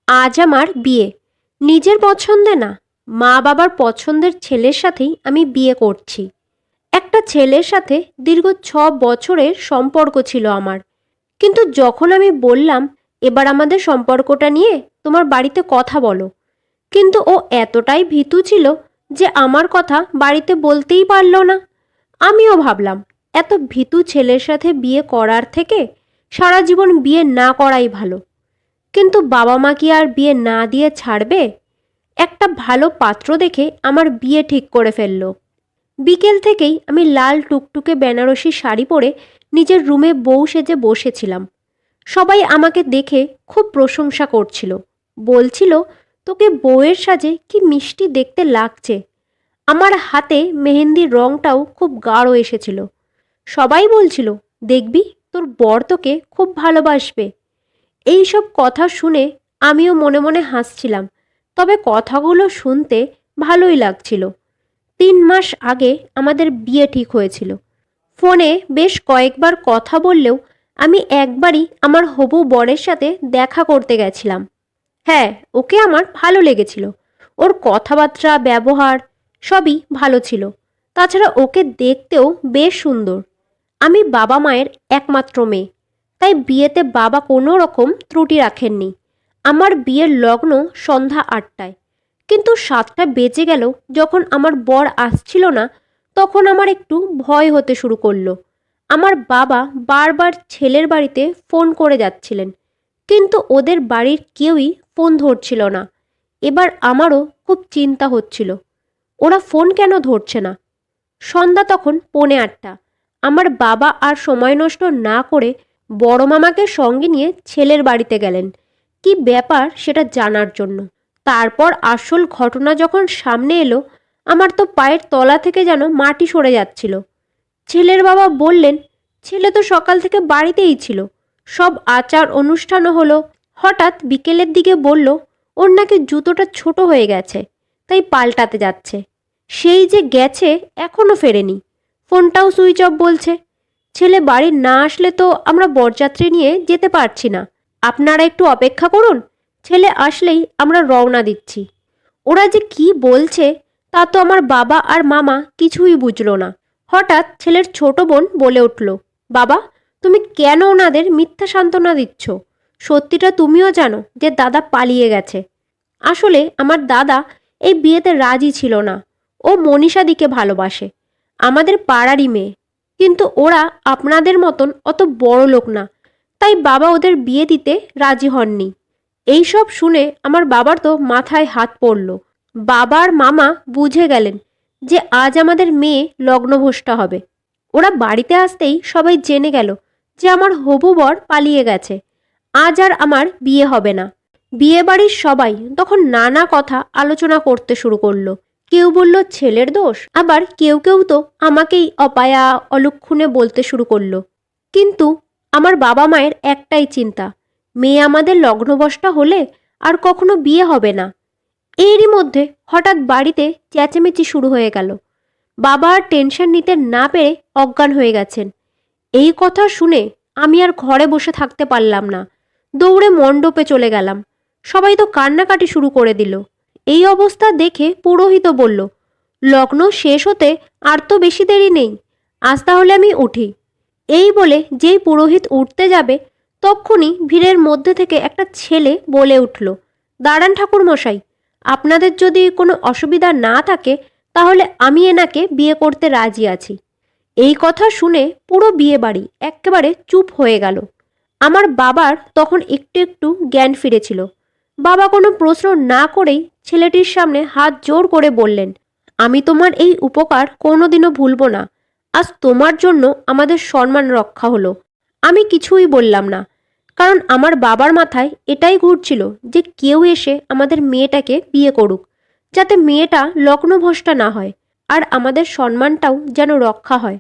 আজ আমার বিয়ে। নিজের পছন্দে না, মা বাবার পছন্দের ছেলের সাথেই আমি বিয়ে করছি। একটা ছেলের সাথে দীর্ঘ 6 বছরের সম্পর্ক ছিল আমার। কিন্তু যখন আমি বললাম এবার আমাদের সম্পর্কটা নিয়ে তোমার বাড়িতে কথা বলো, কিন্তু ও এতটাই ভীতু ছিল যে আমার কথা বাড়িতে বলতেই পারলো না। আমিও ভাবলাম এত ভীতু ছেলের সাথে বিয়ে করার থেকে সারা জীবন বিয়ে না করাই ভালো। কিন্তু বাবা মা কি আর বিয়ে না দিয়ে ছাড়বে? একটা ভালো পাত্র দেখে আমার বিয়ে ঠিক করে ফেললো। বিকেল থেকেই আমি লাল টুকটুকে বেনারসি শাড়ি পরে নিজের রুমে বউ সেজে বসেছিলাম। সবাই আমাকে দেখে খুব প্রশংসা করছিল, বলছিল তোকে বউয়ের সাজে কি মিষ্টি দেখতে লাগছে। আমার হাতে মেহেন্দির রংটাও খুব গাঢ় এসেছিল। সবাই বলছিল দেখবি তোর বর তোকে খুব ভালোবাসবে। এই সব কথা শুনে আমিও মনে মনে হাসছিলাম, তবে কথাগুলো শুনতে ভালোই লাগছিল। 3 মাস আগে আমাদের বিয়ে ঠিক হয়েছিল। ফোনে বেশ কয়েকবার কথা বললেও আমি একবারই আমার হবু বরের সাথে দেখা করতে গেছিলাম। হ্যাঁ, ওকে আমার ভালো লেগেছিল। ওর কথাবার্তা, ব্যবহার সবই ভালো ছিল। তাছাড়া ওকে দেখতেও বেশ সুন্দর। আমি বাবা মায়ের একমাত্র মেয়ে, তাই বিয়েতে বাবা কোনো রকম ত্রুটি রাখেননি। আমার বিয়ের লগ্ন সন্ধ্যা 8টায়, কিন্তু 7টা বেজে গেল যখন আমার বর আসছিল না, তখন আমার একটু ভয় হতে শুরু করলো। আমার বাবা বারবার ছেলের বাড়িতে ফোন করে যাচ্ছিলেন, কিন্তু ওদের বাড়ির কেউই ফোন ধরছিল না। এবার আমারও খুব চিন্তা হচ্ছিল, ওরা ফোন কেন ধরছে না। সন্ধ্যা তখন 7:45। আমার বাবা আর সময় নষ্ট না করে বড় মামাকে সঙ্গে নিয়ে ছেলের বাড়িতে গেলেন কি ব্যাপার সেটা জানার জন্য। তারপর আসল ঘটনা যখন সামনে এলো, আমার তো পায়ের তলা থেকে যেন মাটি সরে যাচ্ছিল। ছেলের বাবা বললেন ছেলে তো সকাল থেকে বাড়িতেই ছিল, সব আচার অনুষ্ঠানও হলো। হঠাৎ বিকেলের দিকে বলল ওর নাকি জুতোটা ছোট হয়ে গেছে, তাই পাল্টাতে যাচ্ছে। সেই যে গেছে এখনো ফেরেনি, ফোনটাও সুইচ অফ বলছে। ছেলে বাড়ি না আসলে তো আমরা বরযাত্রী নিয়ে যেতে পারছি না। আপনারা একটু অপেক্ষা করুন, ছেলে আসলেই আমরা রওনা দিচ্ছি। ওরা যে কি বলছে তা তো আমার বাবা আর মামা কিছুই বুঝলো না। হঠাৎ ছেলের ছোট বোন বলে উঠল, বাবা তুমি কেন ওনাদের মিথ্যা সান্ত্বনা দিচ্ছ? সত্যিটা তুমিও জানো যে দাদা পালিয়ে গেছে। আসলে আমার দাদা এই বিয়েতে রাজি ছিল না। ও মনীষাদিকে ভালোবাসে, আমাদের পাড়ারই মেয়ে। কিন্তু ওরা আপনাদের মতন অত বড় লোক না, তাই বাবা ওদের বিয়ে দিতে রাজি হননি। এই সব শুনে আমার বাবার তো মাথায় হাত পড়ল। বাবার মামা বুঝে গেলেন যে আজ আমাদের মেয়ে লগ্নভ্রষ্টা হবে। ওরা বাড়িতে আসতেই সবাই জেনে গেল যে আমার হবু বর পালিয়ে গেছে। আজ আর আমার বিয়ে হবে না। বিয়ে বাড়ির সবাই তখন নানা কথা আলোচনা করতে শুরু করলো। কেউ বলল ছেলের দোষ, আবার কেউ কেউ তো আমাকেই অপায়া অলক্ষণে বলতে শুরু করলো। কিন্তু আমার বাবা মায়ের একটাই চিন্তা, মেয়ে আমাদের লগ্নভ্রষ্টা হলে আর কখনো বিয়ে হবে না। এরই মধ্যে হঠাৎ বাড়িতে চেঁচামেচি শুরু হয়ে গেল। বাবা আর টেনশন নিতে না পেরে অজ্ঞান হয়ে গেছেন। এই কথা শুনে আমি আর ঘরে বসে থাকতে পারলাম না, দৌড়ে মণ্ডপে চলে গেলাম। সবাই তো কান্নাকাটি শুরু করে দিল। এই অবস্থা দেখে পুরোহিত বলল, লগ্ন শেষ হতে আর তো বেশি দেরি নেই, আজ তাহলে আমি উঠি। এই বলে যেই পুরোহিত উঠতে যাবে, তক্ষুনি ভিড়ের মধ্যে থেকে একটা ছেলে বলে উঠল, দাঁড়ান ঠাকুর মশাই, আপনাদের যদি কোনো অসুবিধা না থাকে তাহলে আমি এনাকে বিয়ে করতে রাজি আছি। এই কথা শুনে পুরো বিয়ে বাড়ি একেবারে চুপ হয়ে গেল। আমার বাবার তখন একটু একটু জ্ঞান ফিরেছিল। বাবা কোনো প্রশ্ন না করেই ছেলেটির সামনে হাত জোর করে বললেন, আমি তোমার এই উপকার কোনোদিনও ভুলব না। আজ তোমার জন্য আমাদের সম্মান রক্ষা হলো। আমি কিছুই বললাম না, কারণ আমার বাবার মাথায় এটাই ঘুরছিল যে কেউ এসে আমাদের মেয়েটাকে বিয়ে করুক, যাতে মেয়েটা লগ্নভ্রষ্টা না হয় আর আমাদের সম্মানটাও যেন রক্ষা হয়।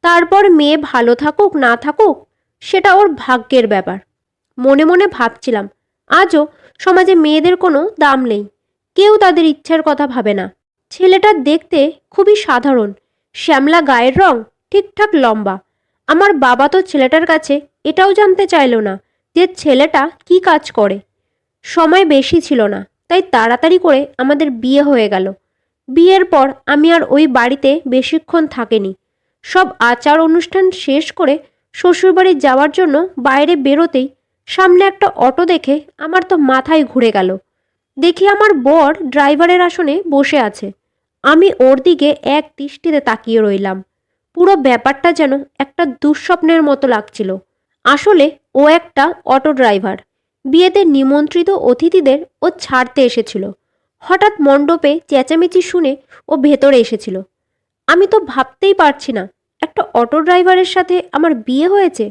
তারপর মেয়ে ভালো থাকুক না থাকুক সেটা ওর ভাগ্যের ব্যাপার। মনে মনে ভাবছিলাম, আজও সমাজে মেয়েদের কোনো দাম নেই, কেউ তাদের ইচ্ছার কথা ভাবে না। ছেলেটা দেখতে খুবই সাধারণ, শ্যামলা গায়ের রং, ঠিকঠাক লম্বা। আমার বাবা তো ছেলেটার কাছে এটাও জানতে চাইল না যে ছেলেটা কি কাজ করে। সময় বেশি ছিল না, তাই তাড়াতাড়ি করে আমাদের বিয়ে হয়ে গেল। বিয়ের পর আমি আর ওই বাড়িতে বেশিক্ষণ থাকিনি। সব আচার অনুষ্ঠান শেষ করে শ্বশুরবাড়ি যাওয়ার জন্য বাইরে বেরোতেই সামনে একটা অটো দেখে আমার তো মাথায় ঘুরে গেল। দেখি আমার বর ড্রাইভারের আসনে বসে আছে। আমি ওর দিকে এক দৃষ্টিতে তাকিয়ে রইলাম। পুরো ব্যাপারটা যেন একটা দুঃস্বপ্নের মতো লাগছিল। আসলে ও একটা অটো ড্রাইভার। বিয়েতে নিমন্ত্রিত অতিথিদের ও ছাড়তে এসেছিল। হঠাৎ মণ্ডপে চেঁচামেচি শুনে ও ভেতরে এসেছিল। আমি তো ভাবতেই পারছি না, একটা অটো ড্রাইভারের সাথে আমার বিয়ে হয়েছে।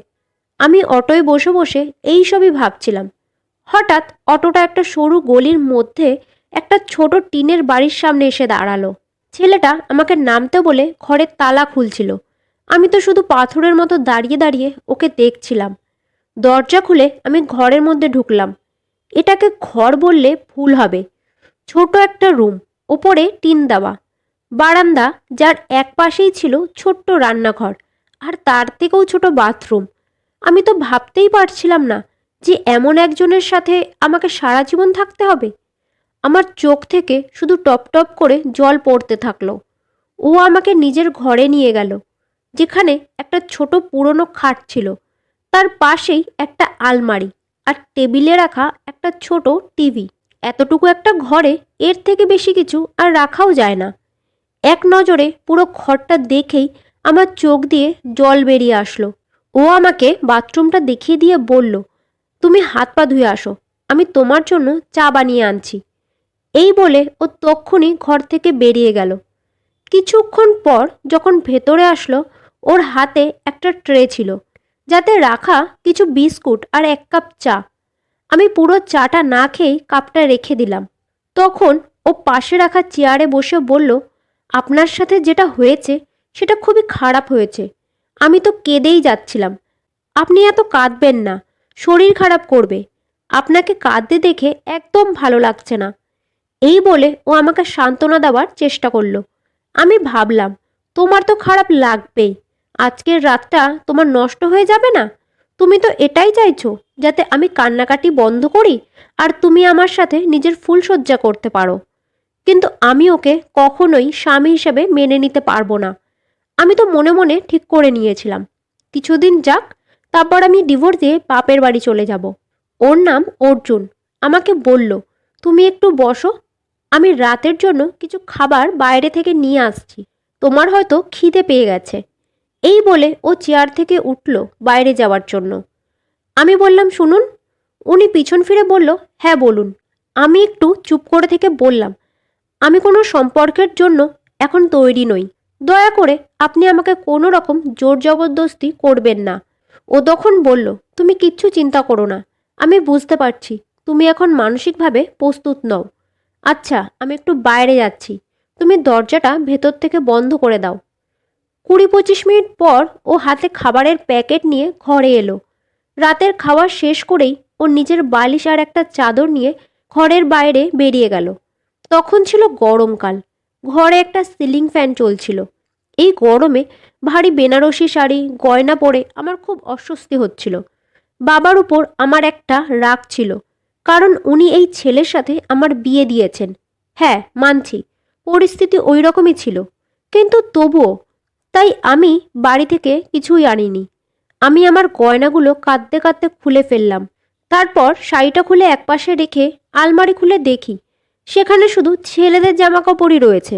আমি অটোয় বসে বসে এই সবই ভাবছিলাম। হঠাৎ অটোটা একটা সরু গলির মধ্যে একটা ছোট টিনের বাড়ির সামনে এসে দাঁড়ালো। ছেলেটা আমাকে নামতে বলে ঘরের তালা খুলছিল। আমি তো শুধু পাথরের মতো দাঁড়িয়ে দাঁড়িয়ে ওকে দেখছিলাম। দরজা খুলে আমি ঘরের মধ্যে ঢুকলাম। এটাকে ঘর বললে ভুল হবে। ছোট একটা রুম, ওপরে টিন দেওয়া, বারান্দা, যার এক পাশেই ছিল ছোট্ট রান্নাঘর, আর তার থেকেও ছোট বাথরুম। আমি তো ভাবতেই পারছিলাম না যে এমন একজনের সাথে আমাকে সারা জীবন থাকতে হবে। আমার চোখ থেকে শুধু টপ টপ করে জল পড়তে থাকলো। ও আমাকে নিজের ঘরে নিয়ে গেল, যেখানে একটা ছোট পুরনো খাট ছিল, তার পাশেই একটা আলমারি, আর টেবিলে রাখা একটা ছোট টিভি। এতটুকু একটা ঘরে এর থেকে বেশি কিছু আর রাখাও যায় না। এক নজরে পুরো ঘরটা দেখেই আমার চোখ দিয়ে জল বেরিয়ে আসলো। ও আমাকে বাথরুমটা দেখিয়ে দিয়ে বলল, তুমি হাত পা ধুয়ে আসো, আমি তোমার জন্য চা বানিয়ে আনছি। এই বলে ও তক্ষুনি ঘর থেকে বেরিয়ে গেল। কিছুক্ষণ পর যখন ভেতরে আসলো, ওর হাতে একটা ট্রে ছিল, যাতে রাখা কিছু বিস্কুট আর এক কাপ চা। আমি পুরো চাটা না খেয়েই কাপটা রেখে দিলাম। তখন ও পাশে রাখা চেয়ারে বসে বলল, আপনার সাথে যেটা হয়েছে সেটা খুবই খারাপ হয়েছে। আমি তো কেঁদেই যাচ্ছিলাম। আপনি এত কাঁদবেন না, শরীর খারাপ করবে। আপনাকে কাঁদতে দেখে একদম ভালো লাগছে না। এই বলে ও আমাকে সান্ত্বনা দেওয়ার চেষ্টা করলো। আমি ভাবলাম, তোমার তো খারাপ লাগবেই। আজকের রাতটা তোমার নষ্ট হয়ে যাবে না? তুমি তো এটাই চাইছো, যাতে আমি কান্নাকাটি বন্ধ করি আর তুমি আমার সাথে নিজের ফুলসজ্জা করতে পারো। কিন্তু আমি ওকে কখনোই স্বামী হিসেবে মেনে নিতে পারবো না। আমি তো মনে মনে ঠিক করে নিয়েছিলাম, কিছুদিন যাক, তারপর আমি ডিভোর্স দিয়ে বাপের বাড়ি চলে যাব। ওর নাম অর্জুন। আমাকে বলল, তুমি একটু বসো, আমি রাতের জন্য কিছু খাবার বাইরে থেকে নিয়ে আসছি, তোমার হয়তো খিদে পেয়ে গেছে। এই বলে ও চেয়ার থেকে উঠল বাইরে যাওয়ার জন্য। আমি বললাম, শুনুন। উনি পিছন ফিরে বলল, হ্যাঁ বলুন। আমি একটু চুপ করে থেকে বললাম, আমি কোনো সম্পর্কের জন্য এখন তৈরি নই। দয়া করে আপনি আমাকে কোনো রকম জোর জবরদস্তি করবেন না। ও তখন বলল, তুমি কিচ্ছু চিন্তা করো না, আমি বুঝতে পারছি তুমি এখন মানসিকভাবে প্রস্তুত নও। আচ্ছা, আমি একটু বাইরে যাচ্ছি, তুমি দরজাটা ভেতর থেকে বন্ধ করে দাও। 20-25 মিনিট পর ও হাতে খাবারের প্যাকেট নিয়ে ঘরে এলো। রাতের খাওয়া শেষ করেই ও নিজের বালিশ আর একটা চাদর নিয়ে ঘরের বাইরে বেরিয়ে গেল। তখন ছিল গরমকাল। ঘরে একটা সিলিং ফ্যান চলছিল। এই গরমে ভারী বেনারসি শাড়ি গয়না পরে আমার খুব অস্বস্তি হচ্ছিল। বাবার উপর আমার একটা রাগ ছিল, কারণ উনি এই ছেলের সাথে আমার বিয়ে দিয়েছেন। হ্যাঁ, মানছি পরিস্থিতি ওই রকমই ছিল, কিন্তু তবুও। তাই আমি বাড়ি থেকে কিছুই আনিনি। আমি আমার গয়নাগুলো কাঁদতে কাঁদতে খুলে ফেললাম। তারপর শাড়িটা খুলে একপাশে রেখে আলমারি খুলে দেখি সেখানে শুধু ছেলেদের জামাকাপড়ই রয়েছে,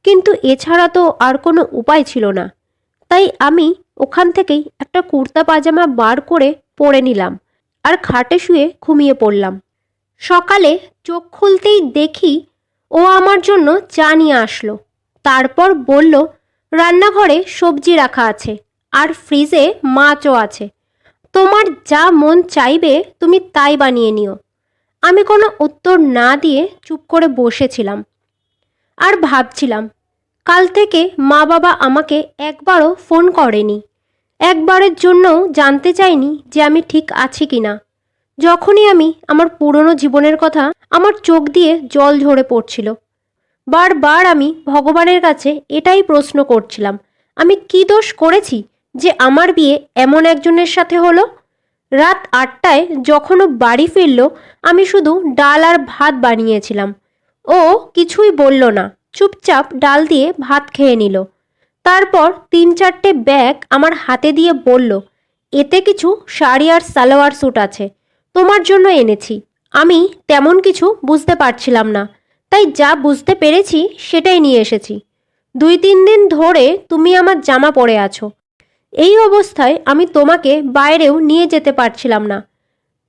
কিন্তু এছাড়া তো আর কোনো উপায় ছিল না। তাই আমি ওখান থেকেই একটা কুর্তা পাজামা বার করে পরে নিলাম আর খাটে শুয়ে ঘুমিয়ে পড়লাম। সকালে চোখ খুলতেই দেখি ও আমার জন্য চা নিয়ে আসলো। তারপর বলল, রান্নাঘরে সবজি রাখা আছে আর ফ্রিজে মাছও আছে, তোমার যা মন চাইবে তুমি তাই বানিয়ে নিও। আমি কোনো উত্তর না দিয়ে চুপ করে বসেছিলাম আর ভাবছিলাম। কাল থেকে মা বাবা আমাকে একবারও ফোন করেনি, একবারের জন্যও জানতে চাইনি যে আমি ঠিক আছি কিনা। যখনই আমি আমার পুরনো জীবনের কথা, আমার চোখ দিয়ে জল ঝরে পড়ছিল। বারবার আমি ভগবানের কাছে এটাই প্রশ্ন করছিলাম, আমি কি দোষ করেছি যে আমার বিয়ে এমন একজনের সাথে হলো? রাত ৮টায় যখন ও বাড়ি ফিরল, আমি শুধু ডাল আর ভাত বানিয়েছিলাম। ও কিছুই বলল না, চুপচাপ ডাল দিয়ে ভাত খেয়ে নিল। তারপর ৩-৪টে ব্যাগ আমার হাতে দিয়ে বলল, এতে কিছু শাড়ি আর সালোয়ার স্যুট আছে, তোমার জন্য এনেছি। আমি তেমন কিছু বুঝতে পারছিলাম না, তাই যা বুঝতে পেরেছি সেটাই নিয়ে এসেছি। ২-৩ দিন ধরে তুমি আমার জামা পরে আছো। এই অবস্থায় আমি তোমাকে বাইরেও নিয়ে যেতে পারছিলাম না।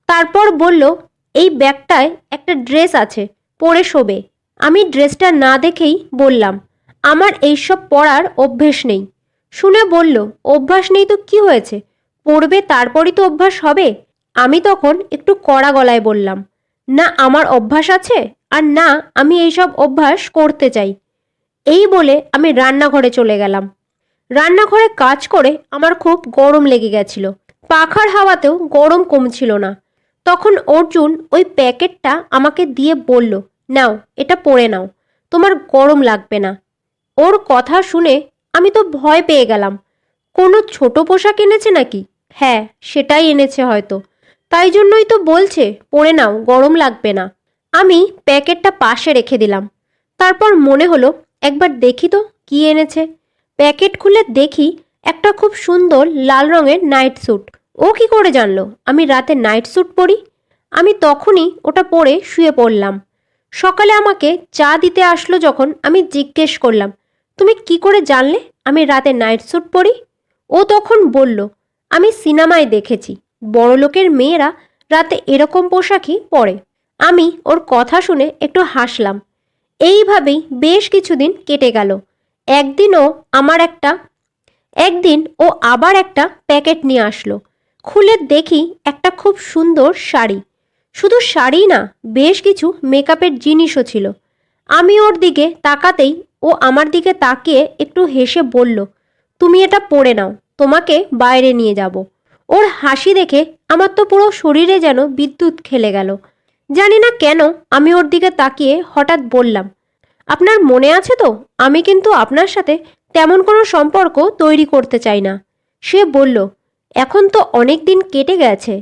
তারপর বলল, এই ব্যাগটায় একটা ড্রেস আছে, পরে শোবে। আমি ড্রেসটা না দেখেই বললাম, আমার এইসব পরার অভ্যেস নেই। শুনে বলল, অভ্যাস নেই তো কি হয়েছে, পরবে তারপরই তো অভ্যাস হবে। আমি তখন একটু কড়া গলায় বললাম, না আমার অভ্যাস আছে, আর না আমি এইসব অভ্যাস করতে চাই। এই বলে আমি রান্নাঘরে চলে গেলাম। রান্নাঘরে কাজ করে আমার খুব গরম লেগে গেছিল। পাখার হাওয়াতেও গরম কমছিল না। তখন অর্জুন ওই প্যাকেটটা আমাকে দিয়ে বলল, নাও এটা পরে নাও, তোমার গরম লাগবে না। ওর কথা শুনে আমি তো ভয় পেয়ে গেলাম। কোনো ছোট পোশাক এনেছে নাকি? হ্যাঁ, সেটাই এনেছে হয়তো, তাই জন্যই তো বলছে পরে নাও, গরম লাগবে না। আমি প্যাকেটটা পাশে রেখে দিলাম। তারপর মনে হলো একবার দেখি তো কি এনেছে। প্যাকেট খুলে দেখি একটা খুব সুন্দর লাল রঙের নাইট স্যুট। ও কি করে জানলো আমি রাতে নাইট স্যুট পরি? আমি তখনই ওটা পরে শুয়ে পড়লাম। সকালে আমাকে চা দিতে আসলো যখন আমি জিজ্ঞেস করলাম, তুমি কি করে জানলে আমি রাতে নাইট স্যুট পরি? ও তখন বলল, আমি সিনেমায় দেখেছি বড়লোকের মেয়েরা রাতে এরকম পোশাকই পরে। আমি ওর কথা শুনে একটু হাসলাম। এইভাবেই বেশ কিছুদিন কেটে গেল। একদিন ও আবার একটা প্যাকেট নিয়ে আসলো। খুলে দেখি একটা খুব সুন্দর শাড়ি। শুধু শাড়ি না, বেশ কিছু মেকআপের জিনিসও ছিল। আমি ওর দিকে তাকাতেই ও আমার দিকে তাকিয়ে একটু হেসে বলল, তুমি এটা পরে নাও, তোমাকে বাইরে নিয়ে যাব। ওর হাসি দেখে আমার তো পুরো শরীরে যেন বিদ্যুৎ খেলে গেল। জানি না কেন আমি ওর দিকে তাকিয়ে হঠাৎ বললাম, আপনার মনে আছে তো আমি কিন্তু আপনার সাথে তেমন কোনো সম্পর্ক তৈরি করতে চাই না। সে বলল, এখন তো অনেক দিন কেটে গেছে।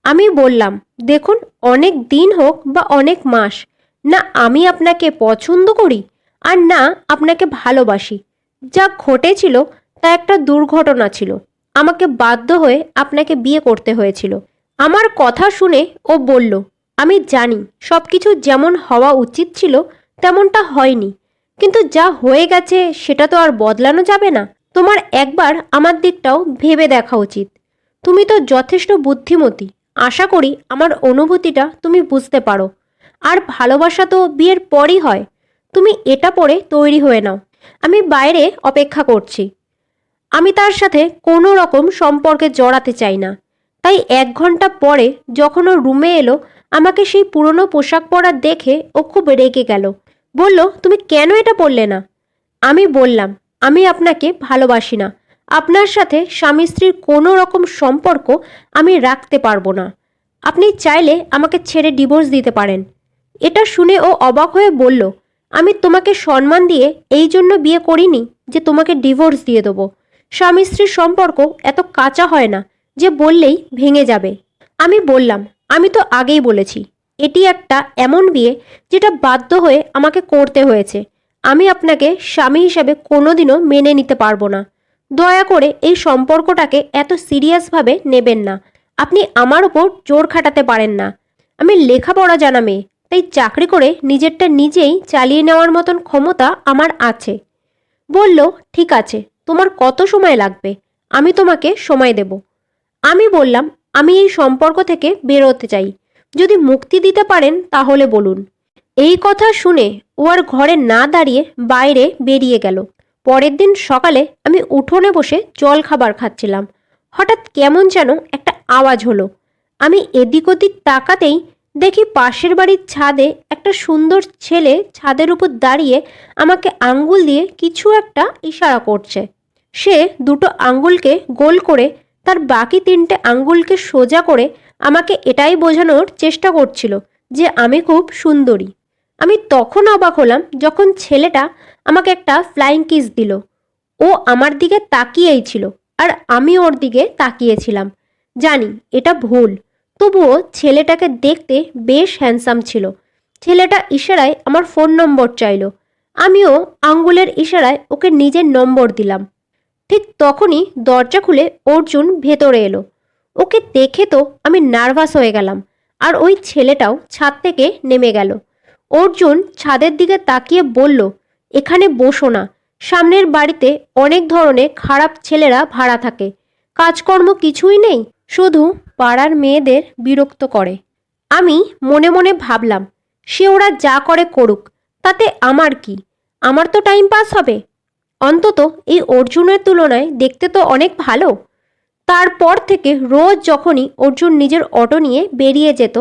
আমি বললাম, দেখুন, অনেক দিন হোক বা অনেক মাস, না আমি আপনাকে পছন্দ করি আর না আপনাকে ভালোবাসি। যা ঘটেছিল তা একটা দুর্ঘটনা ছিল। আমাকে বাধ্য হয়ে আপনাকে বিয়ে করতে হয়েছিল। আমার কথা শুনে ও বলল, আমি জানি সব কিছু যেমন হওয়া উচিত ছিল তেমনটা হয়নি, কিন্তু যা হয়ে গেছে সেটা তো আর বদলানো যাবে না। তোমার একবার আমার দিকটাও ভেবে দেখা উচিত। তুমি তো যথেষ্ট বুদ্ধিমতী। আশা করি আমার অনুভূতিটা তুমি বুঝতে পারো। আর ভালোবাসা তো বিয়ের পরই হয়। তুমি এটা পরে তৈরি হয়ে নাও, আমি বাইরে অপেক্ষা করছি। আমি তার সাথে কোনো রকম সম্পর্কে জড়াতে চাই না। তাই ১ ঘন্টা পরে যখন ও রুমে এলো, আমাকে সেই পুরনো পোশাক পরা দেখে ও খুব রেগে গেল। বলল, তুমি কেন এটা পরলে না? আমি বললাম, আমি আপনাকে ভালোবাসি না। আপনার সাথে স্বামী স্ত্রীর কোনো রকম সম্পর্ক আমি রাখতে পারবো না। আপনি চাইলে আমাকে ছেড়ে ডিভোর্স দিতে পারেন। এটা শুনে ও অবাক হয়ে বলল, আমি তোমাকে সম্মান দিয়ে এই জন্য বিয়ে করিনি যে তোমাকে ডিভোর্স দিয়ে দেবো। স্বামী স্ত্রীর সম্পর্ক এত কাঁচা হয় না যে বললেই ভেঙে যাবে। আমি বললাম, আমি তো আগেই বলেছি এটি একটা এমন বিয়ে যেটা বাধ্য হয়ে আমাকে করতে হয়েছে। আমি আপনাকে স্বামী হিসাবে কোনোদিনও মেনে নিতে পারবো না। দয়া করে এই সম্পর্কটাকে এত সিরিয়াসভাবে নেবেন না। আপনি আমার ওপর জোর খাটাতে পারেন না। আমি লেখাপড়া জানা মেয়ে, তাই চাকরি করে নিজেরটা নিজেই চালিয়ে নেওয়ার মতন ক্ষমতা আমার আছে। বলল, ঠিক আছে, তোমার কত সময় লাগবে? আমি তোমাকে সময় দেব। আমি বললাম, আমি এই সম্পর্ক থেকে বেরোতে চাই। যদি মুক্তি দিতে পারেন তাহলে বলুন। এই কথা শুনে ও আর ঘরে না দাঁড়িয়ে বাইরে বেরিয়ে গেল। পরের দিন সকালে আমি উঠোনে বসে জল খাবার খাচ্ছিলাম। হঠাৎ কেমন যেন একটা আওয়াজ হলো। আমি এদিক ওদিক তাকাতেই দেখি পাশের বাড়ির ছাদে একটা সুন্দর ছেলে ছাদের উপর দাঁড়িয়ে আমাকে আঙ্গুল দিয়ে কিছু একটা ইশারা করছে। সে দুটো আঙ্গুলকে গোল করে তার বাকি 3টে আঙ্গুলকে সোজা করে আমাকে এটাই বোঝানোর চেষ্টা করছিল যে আমি খুব সুন্দরী। আমি তখন অবাক হলাম যখন ছেলেটা আমাকে একটা ফ্লাইং কিস দিল। ও আমার দিকে তাকিয়েই ছিল আর আমি ওর দিকে তাকিয়েছিলাম। জানি এটা ভুল, তবুও ছেলেটাকে দেখতে বেশ হ্যান্ডসাম ছিল। ছেলেটা ইশারায় আমার ফোন নম্বর চাইলো। আমিও আঙ্গুলের ইশারায় ওকে নিজের নম্বর দিলাম। ঠিক তখনই দরজা খুলে অর্জুন ভেতরে এলো। ওকে দেখে তো আমি নার্ভাস হয়ে গেলাম, আর ওই ছেলেটাও ছাদ থেকে নেমে গেল। অর্জুন ছাদের দিকে তাকিয়ে বলল, এখানে বসো না, সামনের বাড়িতে অনেক ধরনের খারাপ ছেলেরা ভাড়া থাকে, কাজকর্ম কিছুই নেই, শুধু পাড়ার মেয়েদের বিরক্ত করে। আমি মনে মনে ভাবলাম, সে ওরা যা করে করুক, তাতে আমার কি, আমার তো টাইম পাস হবে। অন্তত এই অর্জুনের তুলনায় দেখতে তো অনেক ভালো। তারপর থেকে রোজ যখনই অর্জুন নিজের অটো নিয়ে বেরিয়ে যেত,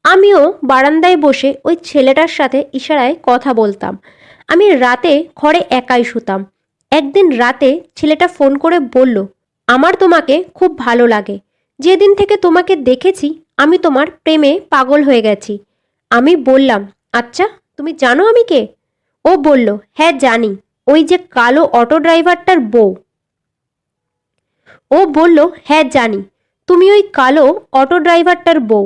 আমিও বারান্দায় বসে ওই ছেলেটার সাথে ইশারায় কথা বলতাম। আমি রাতে ঘরে একাই শুতাম। একদিন রাতে ছেলেটা ফোন করে বলল, আমার তোমাকে খুব ভালো লাগে, যেদিন থেকে তোমাকে দেখেছি আমি তোমার প্রেমে পাগল হয়ে গেছি। আমি বললাম, আচ্ছা তুমি জানো আমি কে? ও বলল, হ্যাঁ জানি, ওই যে কালো অটো ড্রাইভারটার বউ। ও বলল, হ্যাঁ জানি, তুমি ওই কালো অটো ড্রাইভারটার বউ।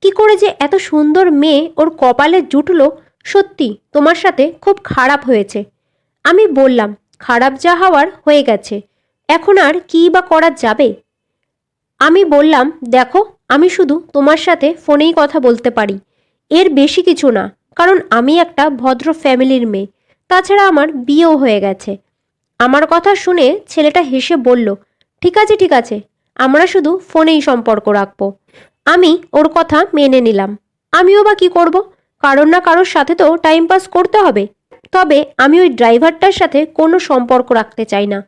কি করে যে এত সুন্দর মেয়ে ওর কপালে জুটলো, সত্যি তোমার সাথে খুব খারাপ হয়েছে। আমি বললাম, খারাপ যা হওয়ার হয়ে গেছে, এখন আর কী বা করা যাবে। আমি বললাম, দেখো আমি শুধু তোমার সাথে ফোনেই কথা বলতে পারি, এর বেশি কিছু না, কারণ আমি একটা ভদ্র ফ্যামিলির মেয়ে, তাছাড়া আমার বিয়েও হয়ে গেছে। আমার কথা শুনে ছেলেটা হেসে বলল, ঠিক আছে ঠিক আছে, আমরা শুধু ফোনেই সম্পর্ক রাখবো। আমি ওর কথা মেনে নিলাম। আমিও বা কী করব, কারোর না কারোর সাথে তো টাইম পাস করতে হবে। তবে আমি ওই ড্রাইভারটার সাথে কোনো সম্পর্ক রাখতে চাই না।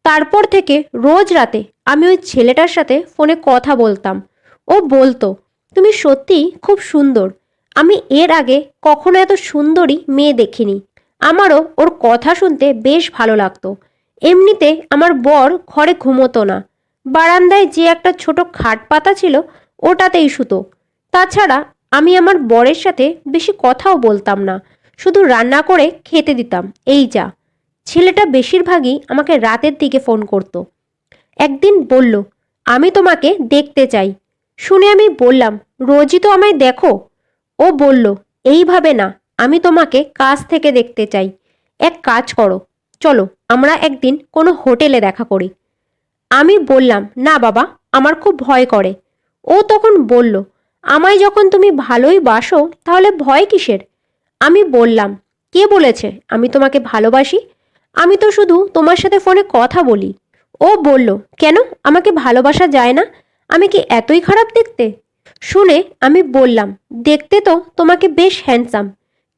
তারপর থেকে রোজ রাতে আমি ওই ছেলেটার সাথে ফোনে কথা বলতাম। ও বলতো, তুমি সত্যিই খুব সুন্দর, আমি এর আগে কখনো এত সুন্দরী মেয়ে দেখিনি। আমারও ওর কথা শুনতে বেশ ভালো লাগতো। এমনিতে আমার বর ঘরে ঘুমোতো না, বারান্দায় যে একটা ছোট খাট পাতা ছিল ওটাতেই শুতো। তাছাড়া আমি আমার বরের সাথে বেশি কথাও বলতাম না, শুধু রান্না করে খেতে দিতাম, এই যা। ছেলেটা বেশিরভাগই আমাকে রাতের দিকে ফোন করত। একদিন বলল, আমি তোমাকে দেখতে চাই। শুনে আমি বললাম, রোজই তো আমায় দেখো। ও বলল, এইভাবে না, আমি তোমাকে কাছ থেকে দেখতে চাই। এক কাজ করো, চলো আমরা একদিন কোনো হোটেলে দেখা করি। আমি বললাম, না বাবা, আমার খুব ভয় করে। ও তখন বলল, আমায় যখন তুমি ভালোই বাসো তাহলে ভয় কিসের? আমি বললাম, কে বলেছে আমি তোমাকে ভালোবাসি? আমি তো শুধু তোমার সাথে ফোনে কথা বলি। ও বলল, কেন আমাকে ভালোবাসা যায় না? আমি কি এতই খারাপ দেখতে? শুনে আমি বললাম, দেখতে তো তোমাকে বেশ হ্যান্ডসাম,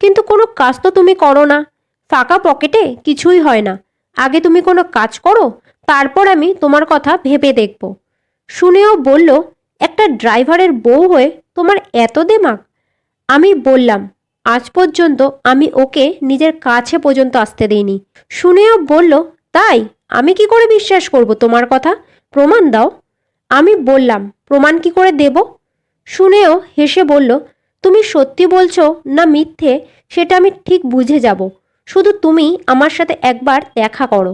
কিন্তু কোনো কাজ তো তুমি করো না, ফাঁকা পকেটে কিছুই হয় না। আগে তুমি কোনো কাজ করো, তারপর আমি তোমার কথা ভেবে দেখব। শুনেও বলল, একটা ড্রাইভারের বউ হয়ে তোমার এত দেমাগ? আমি বললাম, আজ পর্যন্ত আমি ওকে নিজের কাছে পর্যন্ত আসতে দিইনি। শুনেও বলল, তাই? আমি কি করে বিশ্বাস করব তোমার কথা? প্রমাণ দাও। আমি বললাম, প্রমাণ কি করে দেব? শুনেও হেসে বলল, তুমি সত্যি বলছো না মিথ্যে সেটা আমি ঠিক বুঝে যাব, শুধু তুমি আমার সাথে একবার দেখা করো।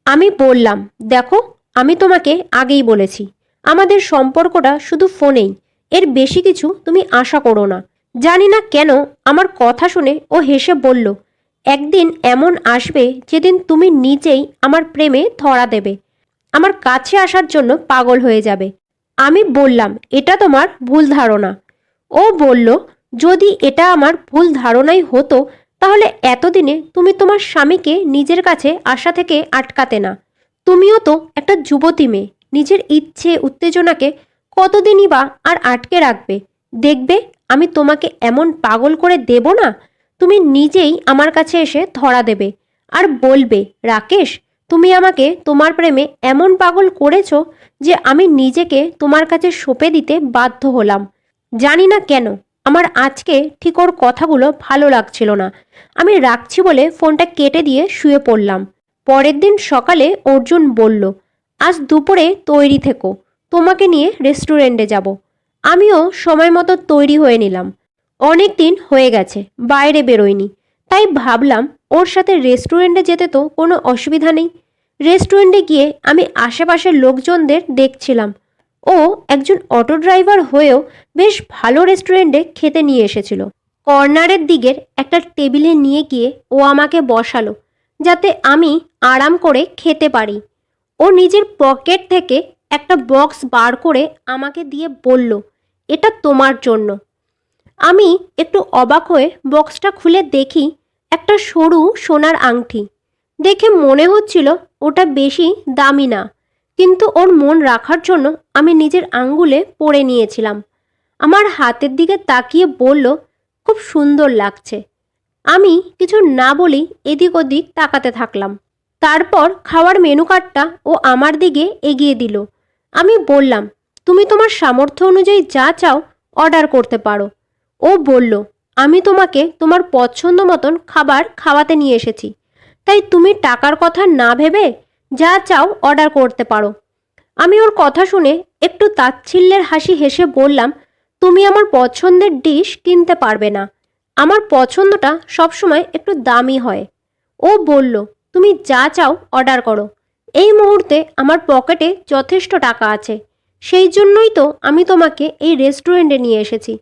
আমি বললাম, দেখো আমি তোমাকে আগেই বলেছি, আমাদের সম্পর্কটা শুধু ফোনেই, এর বেশি কিছু তুমি আশা করো না। জানি না কেন আমার কথা শুনে ও হেসে বলল, একদিন এমন আসবে যেদিন তুমি নিজেই আমার প্রেমে ধরা দেবে, আমার কাছে আসার জন্য পাগল হয়ে যাবে। আমি বললাম, এটা তোমার ভুল ধারণা। ও বলল, যদি এটা আমার ভুল ধারণাই হতো তাহলে এতদিনে তুমি তোমার স্বামীকে নিজের কাছে আসা থেকে আটকাতে না। তুমিও তো একটা যুবতী মেয়ে, নিজের ইচ্ছে উত্তেজনাকে কতদিনই বা আর আটকে রাখবে? দেখবে আমি তোমাকে এমন পাগল করে দেব না, তুমি নিজেই আমার কাছে এসে ধরা দেবে আর বলবে, রাকেশ, তুমি আমাকে তোমার প্রেমে এমন পাগল করেছো যে আমি নিজেকে তোমার কাছে সঁপে দিতে বাধ্য হলাম। জানি না কেন আমার আজকে ঠিক ওর কথাগুলো ভালো লাগছিল না। আমি রাখছি বলে ফোনটা কেটে দিয়ে শুয়ে পড়লাম। পরের দিন সকালে অর্জুন বলল, আজ দুপুরে তৈরি থেকো, তোমাকে নিয়ে রেস্টুরেন্টে যাব। আমিও সময় মতো তৈরি হয়ে নিলাম। অনেক দিন হয়ে গেছে বাইরে বেরোয়নি, তাই ভাবলাম ওর সাথে রেস্টুরেন্টে যেতে তো কোনো অসুবিধা নেই। রেস্টুরেন্টে গিয়ে আমি আশেপাশের লোকজনদের দেখছিলাম। ও একজন অটো ড্রাইভার হয়েও বেশ ভালো রেস্টুরেন্টে খেতে নিয়ে এসেছিল। কর্নারের দিকের একটা টেবিলে নিয়ে গিয়ে ও আমাকে বসালো যাতে আমি আরাম করে খেতে পারি। ও নিজের পকেট থেকে একটা বক্স বার করে আমাকে দিয়ে বলল, এটা তোমার জন্য। আমি একটু অবাক হয়ে বক্সটা খুলে দেখি একটা সরু সোনার আংটি। দেখে মনে হচ্ছিল ওটা বেশি দামি না, কিন্তু ওর মন রাখার জন্য আমি নিজের আঙ্গুলে পরে নিয়েছিলাম। আমার হাতের দিকে তাকিয়ে বলল, খুব সুন্দর লাগছে। আমি কিছু না বলেই এদিক ওদিক তাকাতে থাকলাম। তারপর খাওয়ার মেনু কার্ডটা ও আমার দিকে এগিয়ে দিল। আমি বললাম, তুমি তোমার সামর্থ্য অনুযায়ী যা চাও অর্ডার করতে পারো। ও বলল, আমি তোমাকে তোমার পছন্দ মতন খাবার খাওয়াতে নিয়ে এসেছি, তাই তুমি টাকার কথা না ভেবে যা চাও অর্ডার করতে পারো। আমি ওর কথা শুনে একটু তাচ্ছিল্যের হাসি হেসে বললাম, তুমি আমার পছন্দের ডিশ কিনতে পারবে না, আমার পছন্দটা সবসময় একটু দামি হয়। ও বলল, তুমি যা চাও অর্ডার করো, এই মুহূর্তে আমার পকেটে যথেষ্ট টাকা আছে, সেই জন্যই তো আমি তোমাকে এই রেস্টুরেন্টে নিয়ে এসেছি।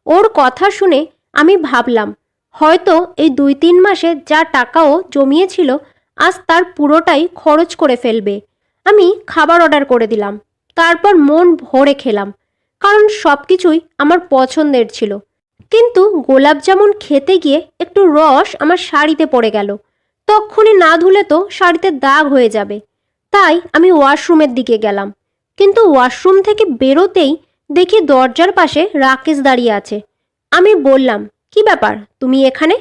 ওর কথা শুনে আমি ভাবলাম, হয়তো এই 2-3 মাসে যা টাকাও জমিয়েছিল আজ তার পুরোটাই খরচ করে ফেলবে। আমি খাবার অর্ডার করে দিলাম, তারপর মন ভরে খেলাম, কারণ সব কিছুই আমার পছন্দের ছিল। কিন্তু গোলাপ জামুন খেতে গিয়ে একটু রস আমার শাড়িতে পড়ে গেল। তক্ষুনি না ধুলে তো শাড়িতে দাগ হয়ে যাবে। তাই আমি ওয়াশরুমের দিকে গেলাম, কিন্তু ওয়াশরুম থেকে বেরোতেই দেখি দরজার পাশে রাকেশ দাঁড়িয়ে আছে। আমি বললাম, কি ব্যাপার, তুমি এখানে?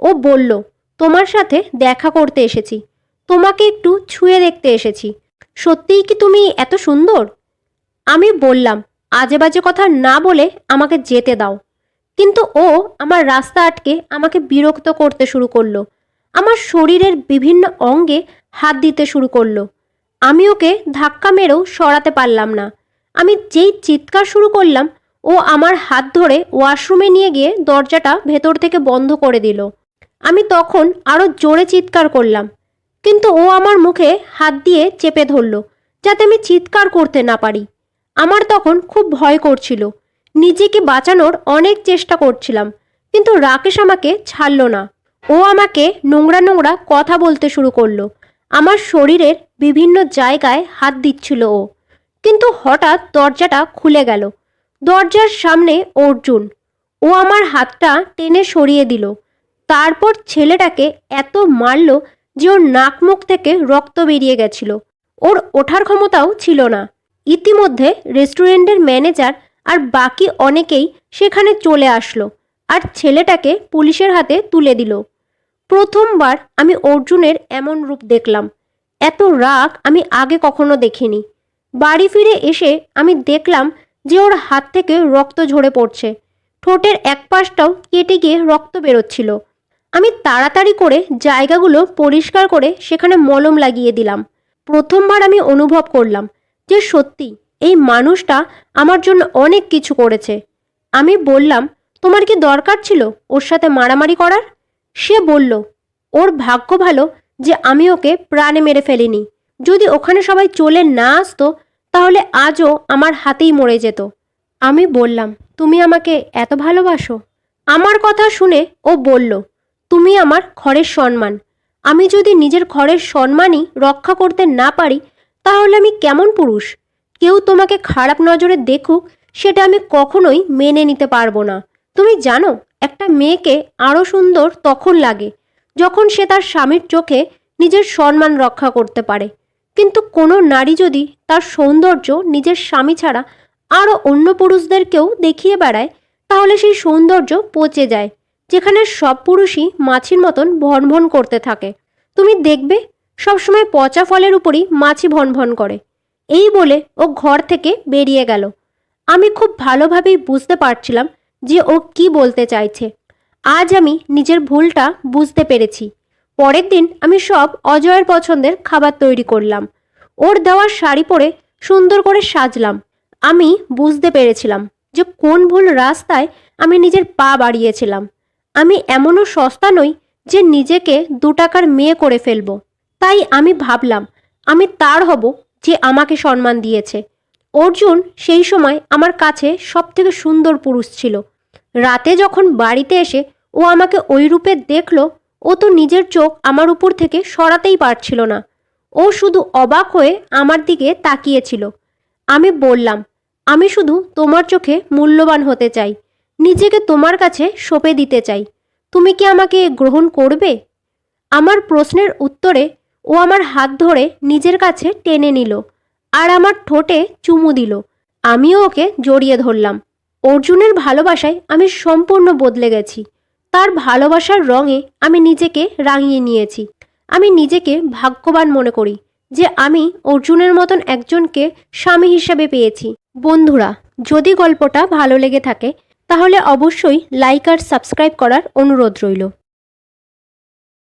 ও বলল, তোমার সাথে দেখা করতে এসেছি, তোমাকে একটু ছুঁয়ে দেখতে এসেছি। সত্যিই কি তুমি এত সুন্দর? আমি বললাম, আজে বাজে কথা না বলে আমাকে যেতে দাও। কিন্তু ও আমার রাস্তা আটকে আমাকে বিরক্ত করতে শুরু করলো। আমার শরীরের বিভিন্ন অঙ্গে হাত দিতে শুরু করলো। আমি ওকে ধাক্কা মেরেও সরাতে পারলাম না। আমি যেই চিৎকার শুরু করলাম, ও আমার হাত ধরে ওয়াশরুমে নিয়ে গিয়ে দরজাটা ভেতর থেকে বন্ধ করে দিল। আমি তখন আরও জোরে চিৎকার করলাম, কিন্তু ও আমার মুখে হাত দিয়ে চেপে ধরলো যাতে আমি চিৎকার করতে না পারি। আমার তখন খুব ভয় করছিল, নিজেকে বাঁচানোর অনেক চেষ্টা করছিলাম, কিন্তু রাকেশ আমাকে ছাড়ল না। ও আমাকে নোংরা নোংরা কথা বলতে শুরু করলো। আমার শরীরের বিভিন্ন জায়গায় হাত দিচ্ছিল ও। কিন্তু হঠাৎ দরজাটা খুলে গেল। দরজার সামনে অর্জুন। ও আমার হাতটা টেনে সরিয়ে দিল। তারপর ছেলেটাকে এত মারল যে ওর নাক মুখ থেকে রক্ত বেরিয়ে গেছিল। ওর ওঠার ক্ষমতাও ছিল না। ইতিমধ্যে রেস্টুরেন্টের ম্যানেজার আর বাকি অনেকেই সেখানে চলে আসলো আর ছেলেটাকে পুলিশের হাতে তুলে দিল। প্রথমবার আমি অর্জুনের এমন রূপ দেখলাম। এত রাগ আমি আগে কখনো দেখিনি। বাড়ি ফিরে এসে আমি দেখলাম যে ওর হাত থেকে রক্ত ঝরে পড়ছে। ঠোঁটের এক পাশটাও কেটে গিয়ে রক্ত বেরোচ্ছিল। আমি তাড়াতাড়ি করে জায়গাগুলো পরিষ্কার করে সেখানে মলম লাগিয়ে দিলাম। প্রথমবার আমি অনুভব করলাম যে সত্যি এই মানুষটা আমার জন্য অনেক কিছু করেছে। আমি বললাম, তোমার কি দরকার ছিল ওর সাথে মারামারি করার? সে বলল, ওর ভাগ্য ভালো যে আমি ওকে প্রাণে মেরে ফেলিনি। যদি ওখানে সবাই চলে না আসতো তাহলে আজও আমার হাতেই মরে যেত। আমি বললাম, তুমি আমাকে এত ভালোবাসো? আমার কথা শুনে ও বলল, তুমি আমার ঘরের সম্মান। আমি যদি নিজের ঘরের সম্মানই রক্ষা করতে না পারি তাহলে আমি কেমন পুরুষ? কেউ তোমাকে খারাপ নজরে দেখুক সেটা আমি কখনোই মেনে নিতে পারবো না। তুমি জানো, একটা মেয়েকে আরও সুন্দর তখন লাগে যখন সে তার স্বামীর চোখে নিজের সম্মান রক্ষা করতে পারে। কিন্তু কোনো নারী যদি তার সৌন্দর্য নিজের স্বামী ছাড়া আরও অন্য পুরুষদেরকেও দেখিয়ে বেড়ায় তাহলে সেই সৌন্দর্য পচে যায়, যেখানে সব পুরুষই মাছির মতন ভনভন করতে থাকে। তুমি দেখবে সবসময় পচা ফলের উপরই মাছি ভনভন করে। এই বলে ও ঘর থেকে বেরিয়ে গেল। আমি খুব ভালোভাবেই বুঝতে পারছিলাম যে ও কি বলতে চাইছে। আজ আমি নিজের ভুলটা বুঝতে পেরেছি। পরের দিন আমি সব অজয়ের পছন্দের খাবার তৈরি করলাম। ওর দেওয়া শাড়ি পরে সুন্দর করে সাজলাম। আমি বুঝতে পেরেছিলাম যে কোন ভুল রাস্তায় আমি নিজের পা বাড়িয়েছিলাম। আমি এমনও সস্তা নই যে নিজেকে 2 টাকার মেয়ে করে ফেলবো। তাই আমি ভাবলাম আমি তার হব যে আমাকে সম্মান দিয়েছে। অর্জুন সেই সময় আমার কাছে সবথেকে সুন্দর পুরুষ ছিল। রাতে যখন বাড়িতে এসে ও আমাকে ওই রূপে দেখলো, ও তো নিজের চোখ আমার উপর থেকে সরাতেই পারছিল না। ও শুধু অবাক হয়ে আমার দিকে তাকিয়েছিল। আমি বললাম, আমি শুধু তোমার চোখে মূল্যবান হতে চাই, নিজেকে তোমার কাছে সঁপে দিতে চাই। তুমি কি আমাকে গ্রহণ করবে? আমার প্রশ্নের উত্তরে ও আমার হাত ধরে নিজের কাছে টেনে নিল আর আমার ঠোঁটে চুমু দিল। আমিও ওকে জড়িয়ে ধরলাম। অর্জুনের ভালোবাসায় আমি সম্পূর্ণ বদলে গেছি। তার ভালোবাসার রঙে আমি নিজেকে রাঙিয়ে নিয়েছি। আমি নিজেকে ভাগ্যবান মনে করি যে আমি অর্জুনের মতন একজনকে স্বামী হিসেবে পেয়েছি। বন্ধুরা, যদি গল্পটা ভালো লেগে থাকে তাহলে অবশ্যই লাইক আর সাবস্ক্রাইব করার অনুরোধ রইল।